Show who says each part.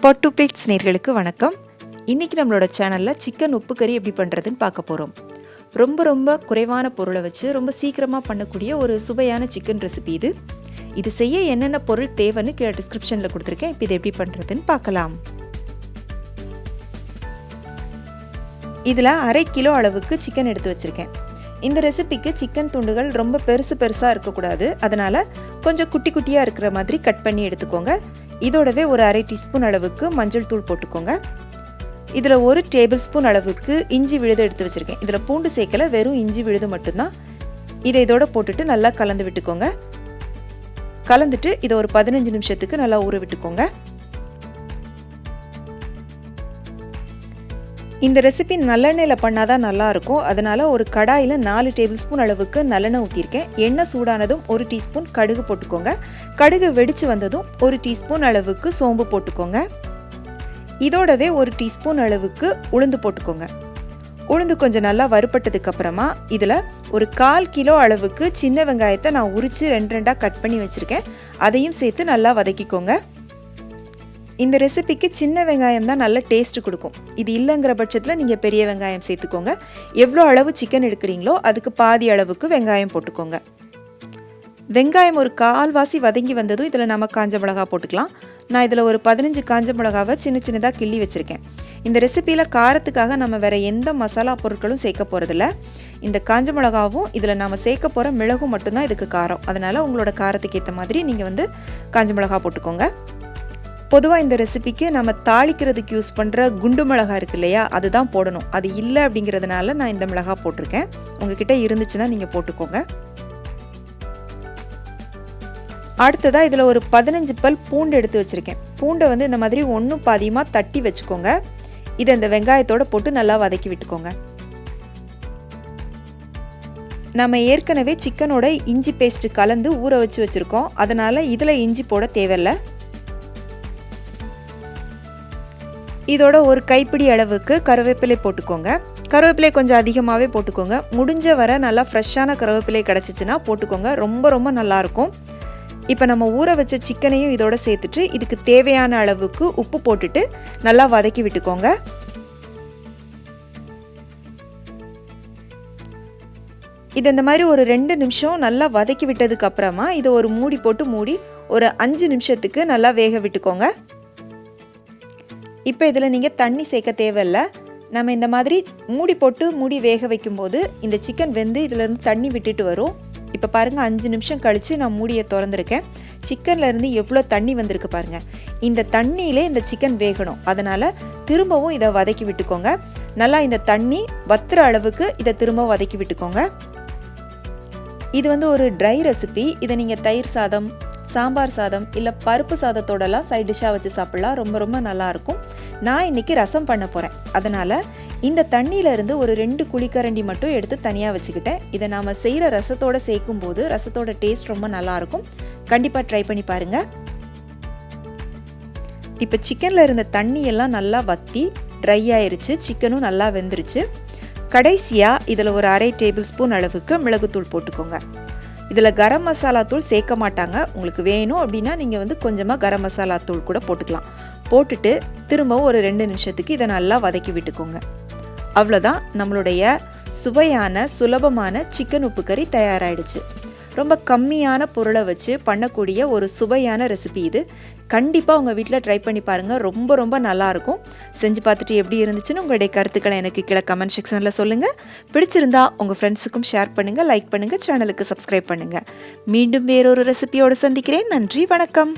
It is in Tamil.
Speaker 1: பாட் டு பிளேட்ஸ் நேயர்களுக்கு வணக்கம். இன்றைக்கி நம்மளோட சேனலில் சிக்கன் உப்பு கறி எப்படி பண்ணுறதுன்னு பார்க்க போகிறோம். ரொம்ப குறைவான பொருளை வச்சு ரொம்ப சீக்கிரமாக பண்ணக்கூடிய ஒரு சுவையான சிக்கன் ரெசிபி இது. இது செய்ய என்னென்ன பொருள் தேவைன்னு கீழே டிஸ்கிரிப்ஷனில் கொடுத்துருக்கேன். இப்போ இது எப்படி பண்ணுறதுன்னு பார்க்கலாம். இதில் 1/2 கிலோ அளவுக்கு சிக்கன் எடுத்து வச்சுருக்கேன். இந்த ரெசிபிக்கு சிக்கன் துண்டுகள் ரொம்ப பெருசாக இருக்கக்கூடாது. அதனால் கொஞ்சம் குட்டியாக இருக்கிற மாதிரி கட் பண்ணி எடுத்துக்கோங்க. இதோடவே ஒரு 1/2 டீஸ்பூன் அளவுக்கு மஞ்சள் தூள் போட்டுக்கோங்க. இதில் 1 டேபிள் ஸ்பூன் அளவுக்கு இஞ்சி விழுது எடுத்து வச்சுருக்கேன். இதில் பூண்டு சேர்க்கல, வெறும் இஞ்சி விழுது மட்டும்தான். இதை இதோட போட்டுட்டு நல்லா கலந்து விட்டுக்கோங்க. கலந்துட்டு இதை ஒரு 15 நிமிஷத்துக்கு நல்லா ஊற விட்டுக்கோங்க. இந்த ரெசிபி நல்லெண்ணெயில் பண்ணால் தான் நல்லாயிருக்கும். அதனால் ஒரு கடாயில் 4 டேபிள் ஸ்பூன் அளவுக்கு நல்லெண்ணெய் ஊற்றிருக்கேன். எண்ணெய் சூடானதும் 1 டீஸ்பூன் கடுகு போட்டுக்கோங்க. கடுகு வெடித்து வந்ததும் 1 டீஸ்பூன் அளவுக்கு சோம்பு போட்டுக்கோங்க. இதோடவே 1 டீஸ்பூன் அளவுக்கு உளுந்து போட்டுக்கோங்க. உளுந்து கொஞ்சம் நல்லா வறுப்பட்டதுக்கு அப்புறமா இதில் ஒரு 1/4 கிலோ அளவுக்கு சின்ன வெங்காயத்தை நான் உரித்து 2 கட் பண்ணி வச்சுருக்கேன். அதையும் சேர்த்து நல்லா வதக்கிக்கோங்க. இந்த ரெசிபிக்கு சின்ன வெங்காயம் தான் நல்ல டேஸ்ட் கொடுக்கும். இது இல்லைங்கிற பட்சத்தில் நீங்கள் பெரிய வெங்காயம் சேர்த்துக்கோங்க. எவ்வளோ அளவு சிக்கன் எடுக்கிறீங்களோ அதுக்கு பாதி அளவுக்கு வெங்காயம் போட்டுக்கோங்க. வெங்காயம் ஒரு 1/4 வதங்கி வந்ததும் இதில் நம்ம காஞ்ச மிளகா போட்டுக்கலாம். நான் இதில் ஒரு 15 காஞ்ச மிளகாவை சின்னதாக கிள்ளி வச்சுருக்கேன். இந்த ரெசிப்பியில் காரத்துக்காக நம்ம வேறு எந்த மசாலா பொருட்களும் சேர்க்க போகிறதில்ல. இந்த காஞ்ச மிளகாவும் இதில் நம்ம சேர்க்க போகிற மிளகும் மட்டும்தான் இதுக்கு காரம். அதனால் உங்களோட காரத்துக்கு ஏற்ற மாதிரி நீங்கள் காஞ்ச மிளகா போட்டுக்கோங்க. பொதுவாக இந்த ரெசிபிக்கு நம்ம தாளிக்கிறதுக்கு யூஸ் பண்ணுற குண்டு மிளகா இருக்கு இல்லையா, அதுதான் போடணும். அது இல்லை அப்படிங்கிறதுனால நான் இந்த மிளகா போட்டிருக்கேன். உங்ககிட்ட இருந்துச்சுன்னா நீங்கள் போட்டுக்கோங்க. அடுத்ததாக இதில் ஒரு 15 பல் பூண்டு எடுத்து வச்சுருக்கேன். பூண்டை இந்த மாதிரி ஒன்றும் பாதியமாக தட்டி வச்சுக்கோங்க. இதை இந்த வெங்காயத்தோடு போட்டு நல்லா வதக்கி விட்டுக்கோங்க. நம்ம ஏற்கனவே சிக்கனோட இஞ்சி பேஸ்ட்டு கலந்து ஊற வச்சுருக்கோம். அதனால் இதில் இஞ்சி போட தேவையில்லை. இதோட ஒரு கைப்பிடி அளவுக்கு கருவேப்பிலை போட்டுக்கோங்க. கருவேப்பிலை கொஞ்சம் அதிகமாகவே போட்டுக்கோங்க. முடிஞ்ச வர நல்லா ஃப்ரெஷ்ஷான கருவேப்பிலை கிடச்சிச்சின்னா போட்டுக்கோங்க. ரொம்ப நல்லாயிருக்கும். இப்போ நம்ம ஊற வச்ச சிக்கனையும் இதோட சேர்த்துட்டு இதுக்கு தேவையான அளவுக்கு உப்பு போட்டுட்டு நல்லா வதக்கி விட்டுக்கோங்க. இது இந்த மாதிரி ஒரு 2 நிமிஷம் நல்லா வதக்கி விட்டதுக்கு அப்புறமா இதை ஒரு மூடி போட்டு மூடி ஒரு 5 நிமிஷத்துக்கு நல்லா வேக விட்டுக்கோங்க. இப்போ இதில் நீங்கள் தண்ணி சேர்க்க தேவையில்லை. நம்ம இந்த மாதிரி மூடி போட்டு மூடி வேக வைக்கும்போது இந்த சிக்கன் வெந்து இதிலேருந்து தண்ணி விட்டுட்டு வரும். இப்போ பாருங்கள், 5 நிமிஷம் கழித்து நான் மூடியை திறந்துருக்கேன். சிக்கன்லேருந்து எவ்வளோ தண்ணி வந்திருக்கு பாருங்கள். இந்த தண்ணியிலே இந்த சிக்கன் வேகணும். அதனால் திரும்பவும் இதை வதக்கி விட்டுக்கோங்க. நல்லா இந்த தண்ணி வத்துற அளவுக்கு இதை திரும்ப வதக்கி விட்டுக்கோங்க. இது ஒரு ட்ரை ரெசிபி. இதை நீங்கள் தயிர் சாதம், சாம்பார் சாதம் இல்லை பருப்பு சாதத்தோடலாம் சைட் டிஷ்ஷாக வச்சு சாப்பிட்லாம். ரொம்ப நல்லாயிருக்கும். நான் இன்றைக்கி ரசம் பண்ண போகிறேன். அதனால் இந்த தண்ணியிலேருந்து ஒரு 2 குழிக்கரண்டி மட்டும் எடுத்து தனியாக வச்சுக்கிட்டேன். இதை நாம் செய்கிற ரசத்தோடு சேர்க்கும்போது ரசத்தோட டேஸ்ட் ரொம்ப நல்லாயிருக்கும். கண்டிப்பாக ட்ரை பண்ணி பாருங்கள். இப்போ சிக்கனில் இருந்த தண்ணியெல்லாம் நல்லா வற்றி ட்ரை ஆயிருச்சு. சிக்கனும் நல்லா வெந்துருச்சு. கடைசியாக இதில் ஒரு 1/2 டேபிள் ஸ்பூன் அளவுக்கு மிளகுத்தூள் போட்டுக்கோங்க. இதில் கரம் மசாலா தூள் சேர்க்க மாட்டாங்க. உங்களுக்கு வேணும் அப்படின்னா நீங்கள் கொஞ்சமாக கரம் மசாலா தூள் கூட போட்டுக்கலாம். போட்டுட்டு திரும்பவும் ஒரு 2 நிமிஷத்துக்கு இதை நல்லா வதக்கி விட்டுக்கோங்க. அவ்வளோதான், நம்மளுடைய சுவையான சுலபமான சிக்கன் உப்பு கறி தயாராகிடுச்சு. ரொம்ப கம்மியான பொருளை வச்சு பண்ணக்கூடிய ஒரு சுவையான ரெசிபி இது. கண்டிப்பாக உங்கள் வீட்டில் ட்ரை பண்ணி பாருங்கள். ரொம்ப நல்லாயிருக்கும். செஞ்சு பார்த்துட்டு எப்படி இருந்துச்சுன்னு உங்களுடைய கருத்துக்களை எனக்கு கீழே கமெண்ட் செக்ஷனில் சொல்லுங்கள். பிடிச்சிருந்தா உங்கள் ஃப்ரெண்ட்ஸுக்கும் ஷேர் பண்ணுங்கள், லைக் பண்ணுங்கள், சேனலுக்கு சப்ஸ்கிரைப் பண்ணுங்கள். மீண்டும் வேறொரு ரெசிபியோடு சந்திக்கிறேன். நன்றி, வணக்கம்.